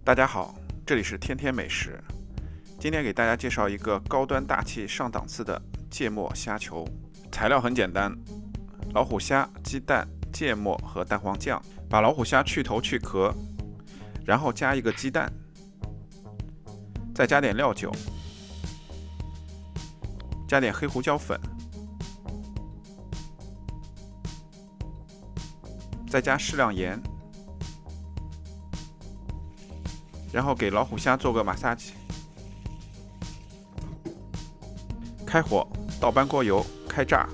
大家好，这里是天天美食。今天给大家介绍一个高端大气上档次的芥末虾球。材料很简单，老虎虾、鸡蛋、芥末和蛋黄酱。把老虎虾去头去壳，然后加一个鸡蛋，再加点料酒，加点黑胡椒粉，再加适量盐，然后给老虎虾做个马杀鸡。开火，倒半锅油，开炸。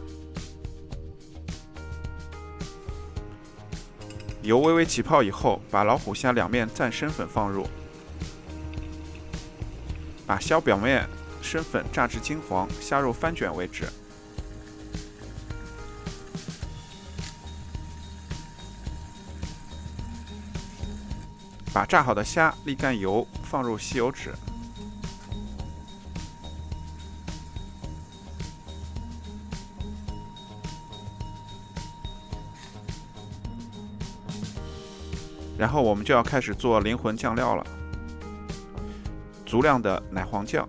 油微微起泡以后，把老虎虾两面蘸生粉放入，把虾表面生粉炸至金黄，虾肉翻卷为止。把炸好的虾沥干油，放入吸油纸，然后我们就要开始做灵魂酱料了。足量的奶黄酱，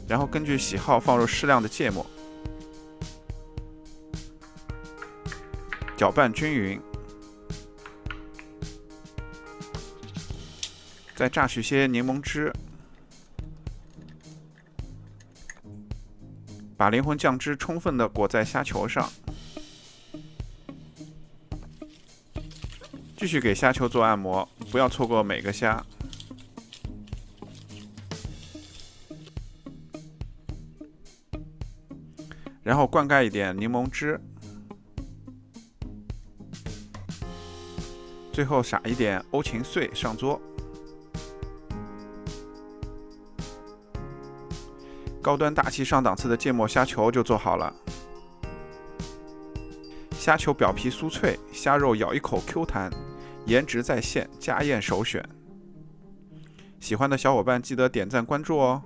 然后根据喜好放入适量的芥末，搅拌均匀，再榨取些柠檬汁，把灵魂酱汁充分地裹在虾球上，继续给虾球做按摩，不要错过每个虾。然后灌溉一点柠檬汁，最后撒一点欧芹碎上桌。高端大气上档次的芥末虾球就做好了。虾球表皮酥脆，虾肉咬一口 Q 弹，颜值在线，家宴首选。喜欢的小伙伴记得点赞关注哦。